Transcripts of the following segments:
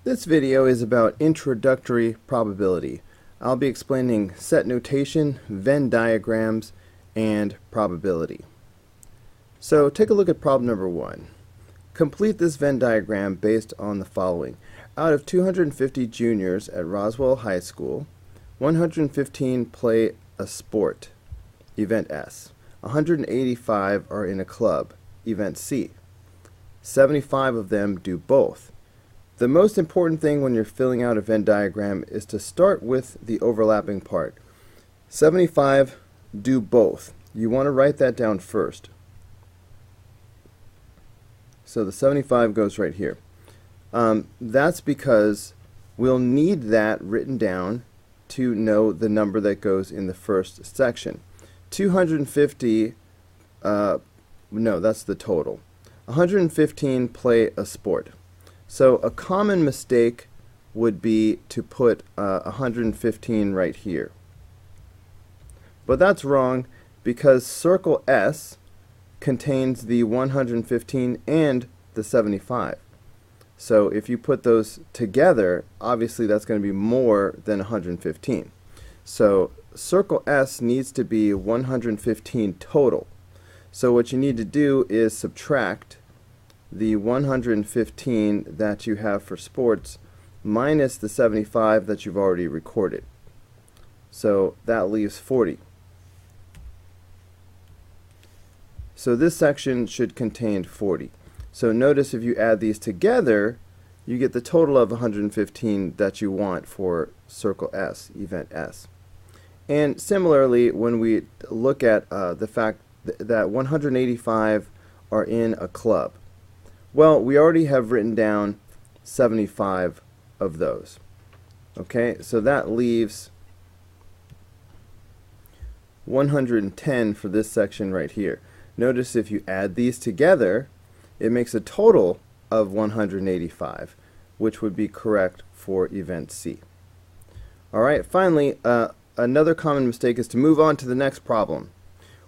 This video is about introductory probability. I'll be explaining set notation, Venn diagrams, and probability. So take a look at problem number 1. Complete this Venn diagram based on the following. Out of 250 juniors at Roswell High School, 115 play a sport, event S. 185 are in a club, event C. 75 of them do both. The most important thing when you're filling out a Venn diagram is to start with the overlapping part. 75 do both. You want to write that down first. So the 75 goes right here. That's because we'll need that written down to know the number that goes in the first section. 250, no, that's the total. 115 play a sport. So a common mistake would be to put 115 right here. But that's wrong because circle S contains the 115 and the 75. So if you put those together, obviously that's going to be more than 115. So circle S needs to be 115 total. So what you need to do is subtract the 115 that you have for sports minus the 75 that you've already recorded. So that leaves 40. So this section should contain 40. So notice if you add these together, you get the total of 115 that you want for circle S, event S. And similarly, when we look at the fact that 185 are in a club, well, we already have written down 75 of those. Okay, so that leaves 110 for this section right here. Notice if you add these together, it makes a total of 185, which would be correct for event C. Alright, finally, another common mistake is to move on to the next problem.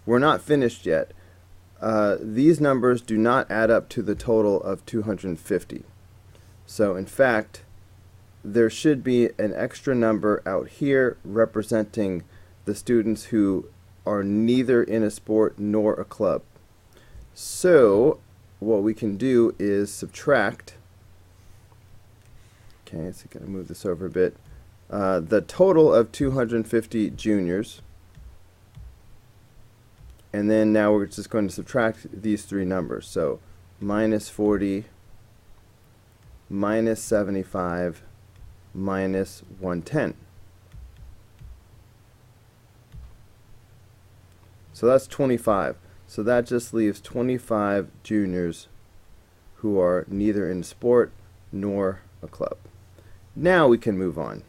We're not finished yet. These numbers do not add up to the total of 250. So in fact, there should be an extra number out here representing the students who are neither in a sport nor a club. So what we can do is subtract, okay, so I'm going to move this over a bit, the total of 250 juniors. And then now we're just going to subtract these three numbers. So minus 40, minus 75, minus 110. So that's 25. So that just leaves 25 juniors who are neither in sport nor a club. Now we can move on.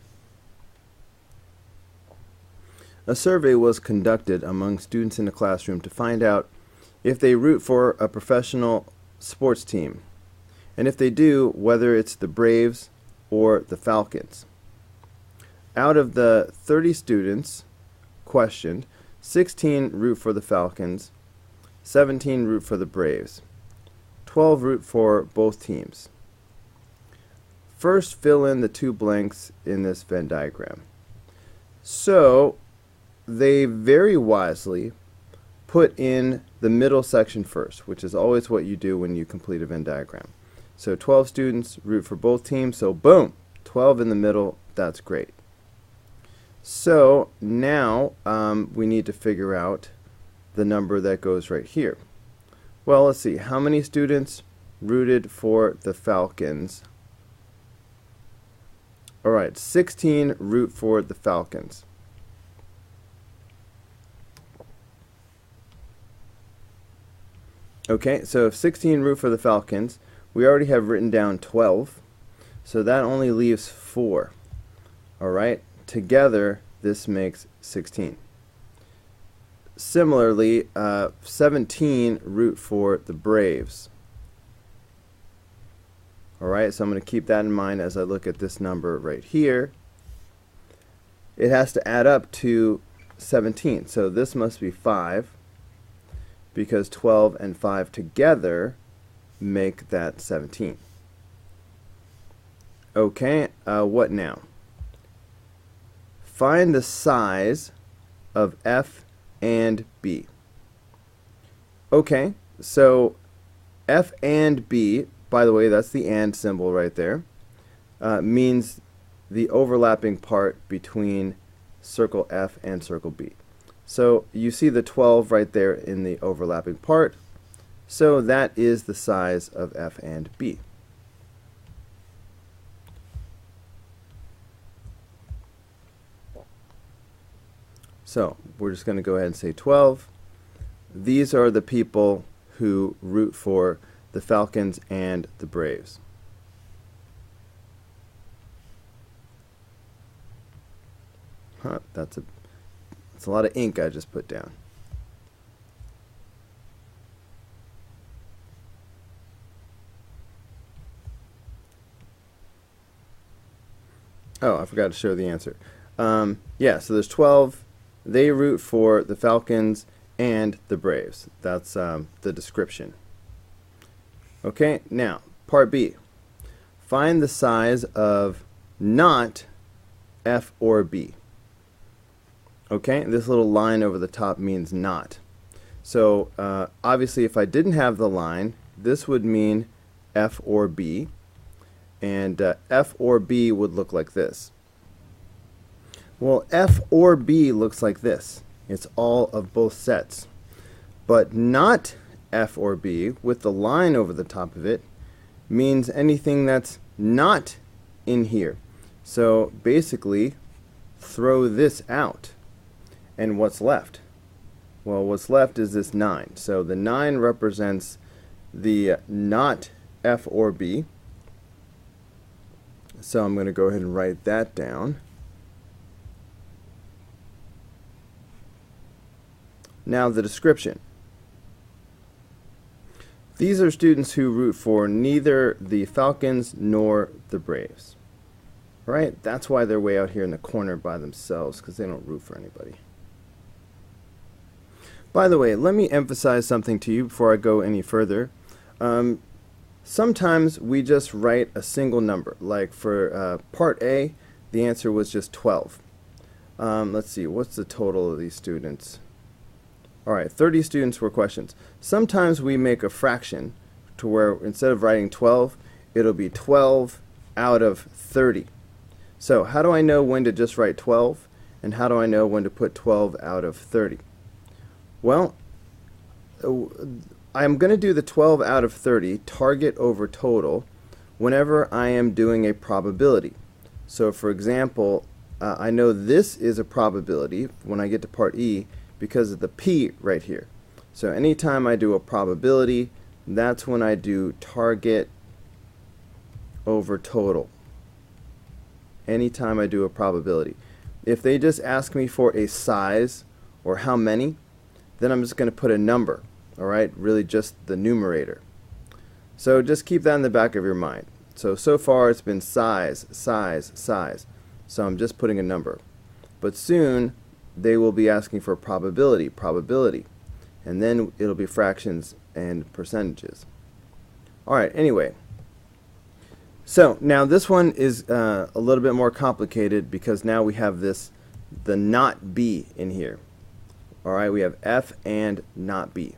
A survey was conducted among students in the classroom to find out if they root for a professional sports team, and if they do, whether it's the Braves or the Falcons. Out of the 30 students questioned, 16 root for the Falcons, 17 root for the Braves, 12 root for both teams. First, fill in the two blanks in this Venn diagram. So they very wisely put in the middle section first, which is always what you do when you complete a Venn diagram. So 12 students root for both teams, so boom, 12 in the middle, that's great. So now we need to figure out the number that goes right here. Well, let's see, how many students rooted for the Falcons? Alright, 16 root for the Falcons. Okay, so if 16 root for the Falcons, we already have written down 12, so that only leaves 4. Alright, together this makes 16. Similarly, 17 root for the Braves. Alright, so I'm going to keep that in mind as I look at this number right here. It has to add up to 17, so this must be 5. Because 12 and 5 together make that 17. Okay, what now? Find the size of F and B. Okay, so F and B, by the way, that's the and symbol right there, means the overlapping part between circle F and circle B. So you see the 12 right there in the overlapping part. So that is the size of F and B. So we're just going to go ahead and say 12. These are the people who root for the Falcons and the Braves. That's a lot of ink I just put down. Oh, I forgot to show the answer. Yeah, so there's 12. They root for the Falcons and the Braves. That's the description. Okay, now, part B. Find the size of not F or B. Okay, this little line over the top means not. So, obviously, if I didn't have the line, this would mean F or B. And F or B would look like this. Well, F or B looks like this. It's all of both sets. But not F or B, with the line over the top of it, means anything that's not in here. So basically, throw this out. And what's left? Well, what's left is this 9. So the 9 represents the not F or B. So I'm going to go ahead and write that down. Now the description. These are students who root for neither the Falcons nor the Braves. Right? That's why they're way out here in the corner by themselves, because they don't root for anybody. By the way, let me emphasize something to you before I go any further. Sometimes we just write a single number. Like for part A, the answer was just 12. Let's see, what's the total of these students? All right, 30 students were questions. Sometimes we make a fraction to where instead of writing 12, it'll be 12 out of 30. So how do I know when to just write 12? And how do I know when to put 12 out of 30? Well, I'm going to do the 12 out of 30, target over total, whenever I am doing a probability. So for example, I know this is a probability when I get to part E because of the P right here. So anytime I do a probability, that's when I do target over total. Anytime I do a probability. If they just ask me for a size or how many, then I'm just going to put a number. Alright, really just the numerator. So just keep that in the back of your mind. So far it's been size, size, size. So I'm just putting a number. But soon they will be asking for probability, probability. And then it'll be fractions and percentages. Alright, anyway. So now this one is a little bit more complicated because now we have this, the not B in here. Alright, we have F and not B.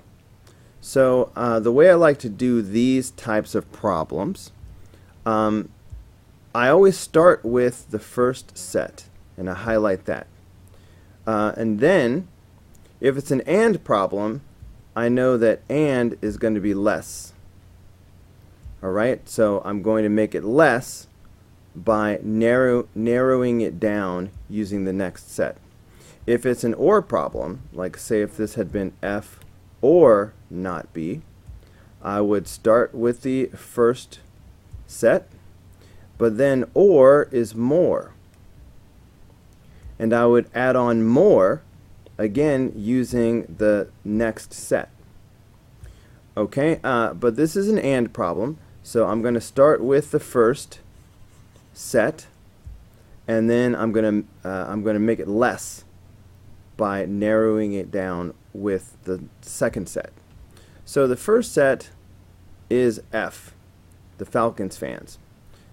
So the way I like to do these types of problems, I always start with the first set, and I highlight that. And then, if it's an and problem, I know that and is going to be less. Alright, so I'm going to make it less by narrowing it down using the next set. If it's an or problem, like say if this had been F or not B, I would start with the first set, but then or is more. And I would add on more, again, using the next set. Okay, but this is an and problem, so I'm going to start with the first set, and then I'm going to make it less by narrowing it down with the second set. So the first set is F, the Falcons fans.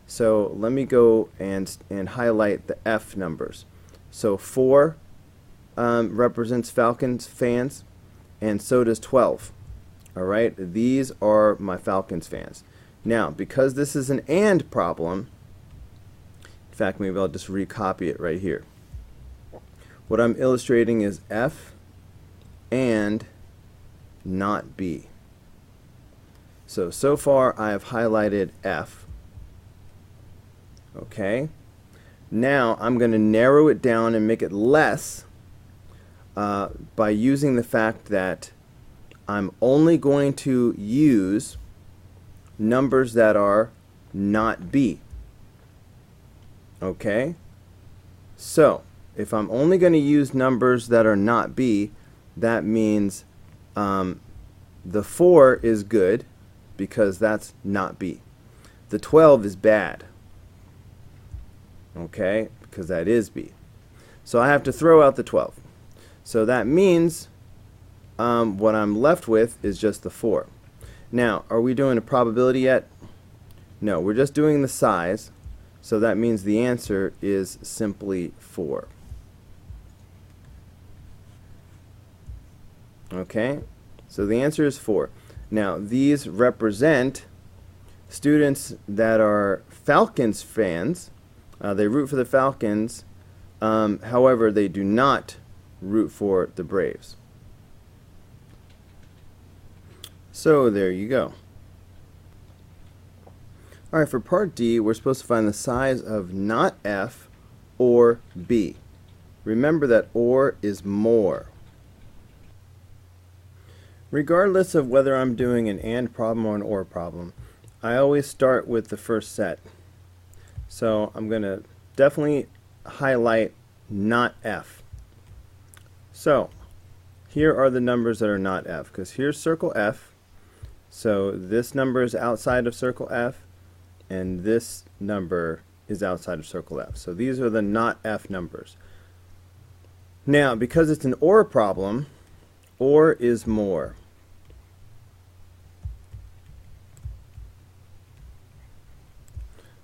So let me go and highlight the F numbers. So 4 represents Falcons fans, and so does 12. All right, these are my Falcons fans. Now, because this is an AND problem, in fact, maybe I'll just recopy it right here. What I'm illustrating is F and not B. So far I have highlighted F. Okay. Now I'm going to narrow it down and make it less by using the fact that I'm only going to use numbers that are not B. Okay? So, if I'm only going to use numbers that are not B, that means the 4 is good because that's not B. The 12 is bad. Okay? Because that is B. So I have to throw out the 12. So that means what I'm left with is just the 4. Now, are we doing a probability yet? No, we're just doing the size. So that means the answer is simply 4. Okay, so the answer is 4. Now, these represent students that are Falcons fans. They root for the Falcons. However, they do not root for the Braves. So there you go. Alright, for part D, we're supposed to find the size of not F or B. Remember that or is more. Regardless of whether I'm doing an AND problem or an OR problem, I always start with the first set. So I'm going to definitely highlight not F. So here are the numbers that are not F, because here's circle F. So this number is outside of circle F, and this number is outside of circle F. So these are the not F numbers. Now, because it's an OR problem, OR is more.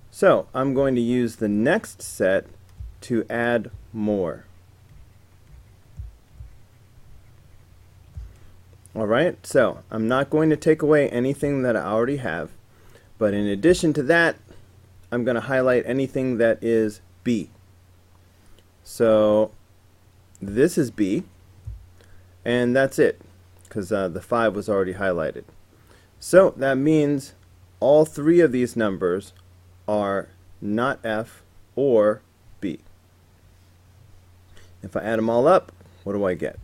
So I'm going to use the next set to add more. Alright, so I'm not going to take away anything that I already have, but in addition to that, I'm going to highlight anything that is B. So this is B, and that's it, because the 5 was already highlighted. So that means all 3 of these numbers are not F or B. If I add them all up, what do I get?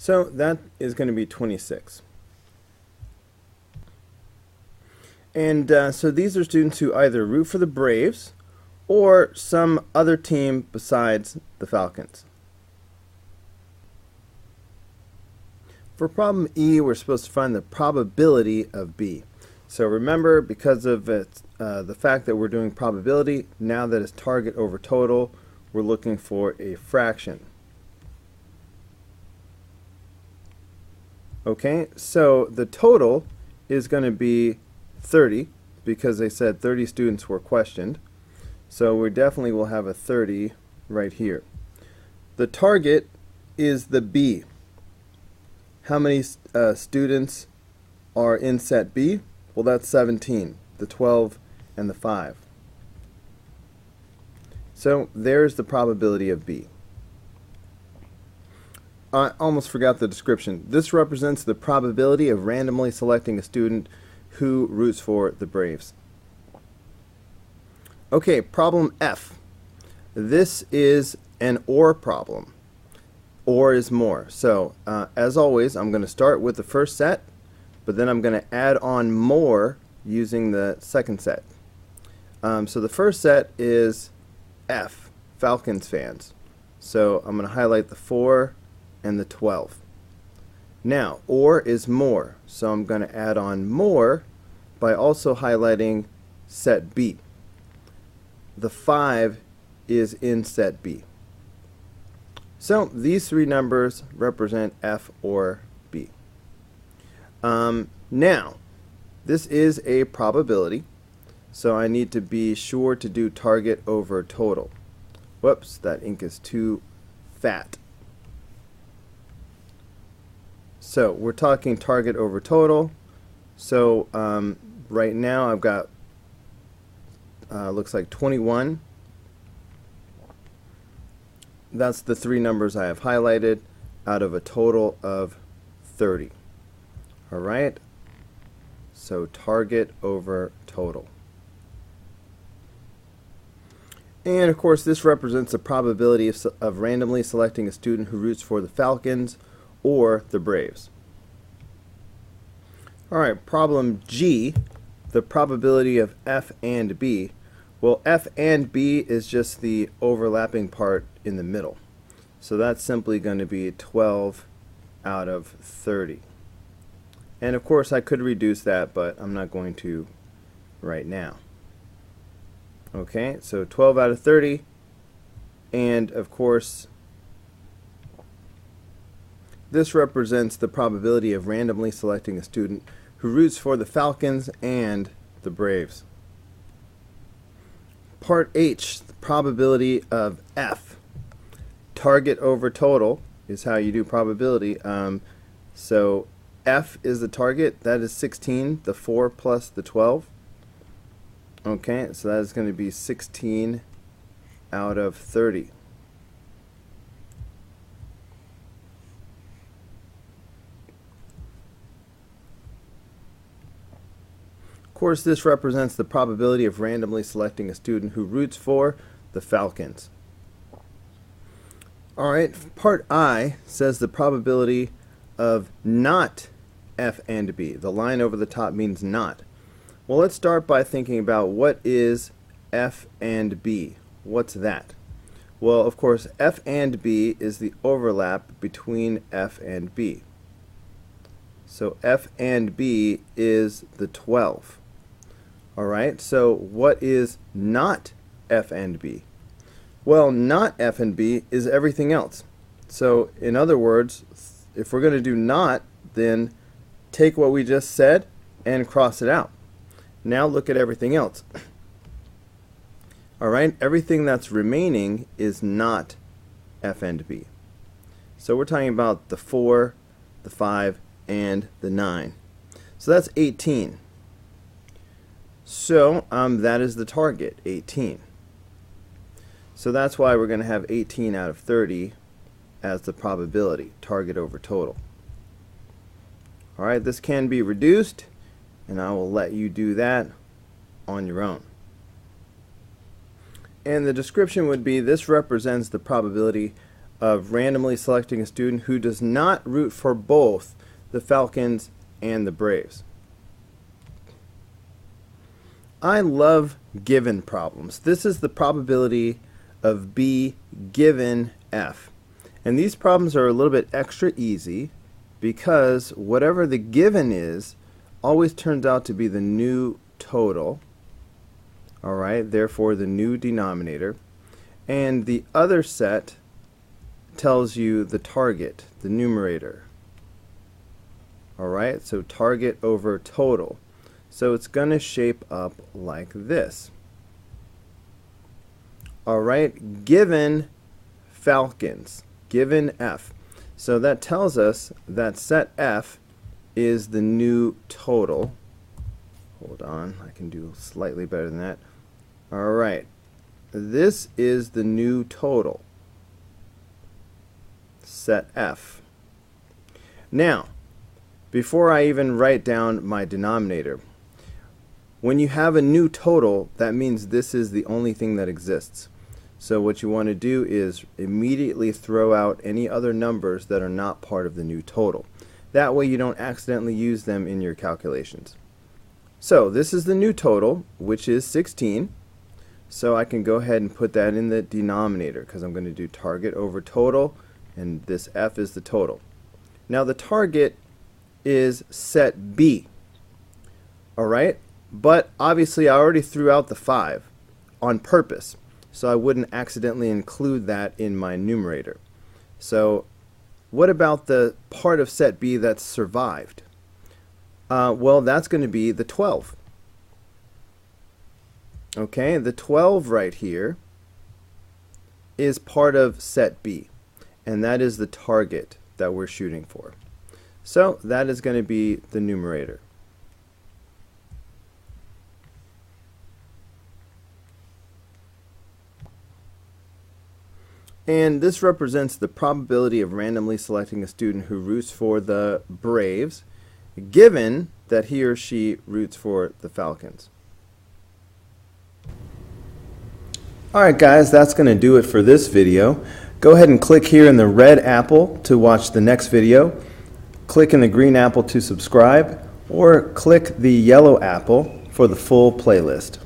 So that is going to be 26. And so these are students who either root for the Braves or some other team besides the Falcons. For problem E, we're supposed to find the probability of B. So remember, because of the fact that we're doing probability, now that it's target over total, we're looking for a fraction. Okay, so the total is going to be 30, because they said 30 students were questioned. So we definitely will have a 30 right here. The target is the B. How many students are in set B? Well, that's 17, the 12 and the 5. So there's the probability of B. I almost forgot the description. This represents the probability of randomly selecting a student who roots for the Braves. Okay, problem F. This is an OR problem. OR is more. So, as always, I'm going to start with the first set, but then I'm going to add on more using the second set. So the first set is F, Falcons fans. So I'm going to highlight the 4 and the 12. Now, OR is more, so I'm going to add on more by also highlighting set B. The 5 is in set B. So these 3 numbers represent F or B. Now, This is a probability, so I need to be sure to do target over total. Whoops, that ink is too fat. So we're talking target over total. So right now I've got looks like 21. That's the three numbers I have highlighted out of a total of 30. All right, so target over total. And of course this represents the probability of randomly selecting a student who roots for the Falcons or the Braves. All right, problem G, the probability of F and B. Well, F and B is just the overlapping part in the middle. So that's simply going to be 12 out of 30. And of course I could reduce that, but I'm not going to right now. Okay, so 12 out of 30, and of course this represents the probability of randomly selecting a student who roots for the Falcons and the Braves. Part H, the probability of F. Target over total is how you do probability. So F is the target, that is 16, the 4 plus the 12. Okay, so that is going to be 16 out of 30. Of course, this represents the probability of randomly selecting a student who roots for the Falcons. All right, part I says the probability of not F and B. The line over the top means not. Well, let's start by thinking about what is F and B. What's that? Well, of course, F and B is the overlap between F and B. So F and B is the 12. All right, so what is not F and B? Well, not F and B is everything else. So in other words, if we're going to do not, then take what we just said and cross it out. Now look at everything else. All right, everything that's remaining is not F and B. So we're talking about the 4, the 5, and the 9. So that's 18. So that is the target, 18. So that's why we're going to have 18 out of 30 as the probability, target over total. All right, this can be reduced, and I will let you do that on your own. And the description would be, this represents the probability of randomly selecting a student who does not root for both the Falcons and the Braves. I love given problems. This is the probability of B given F. And these problems are a little bit extra easy because whatever the given is always turns out to be the new total. All right, therefore the new denominator. And the other set tells you the target, the numerator. All right, so target over total. So it's going to shape up like this. All right, given Falcons, given F. So that tells us that set F is the new total. Hold on, I can do slightly better than that. All right, this is the new total, set F. Now, before I even write down my denominator, when you have a new total, that means this is the only thing that exists. So what you want to do is immediately throw out any other numbers that are not part of the new total. That way you don't accidentally use them in your calculations. So this is the new total, which is 16. So I can go ahead and put that in the denominator because I'm going to do target over total, and this F is the total. Now the target is set B. All right? But obviously I already threw out the 5 on purpose, so I wouldn't accidentally include that in my numerator. So what about the part of set B that's survived? Well, that's going to be the 12. Okay, the 12 right here is part of set B, and that is the target that we're shooting for. So that is going to be the numerator. And this represents the probability of randomly selecting a student who roots for the Braves, given that he or she roots for the Falcons. Alright guys, that's going to do it for this video. Go ahead and click here in the red apple to watch the next video. Click in the green apple to subscribe, or click the yellow apple for the full playlist.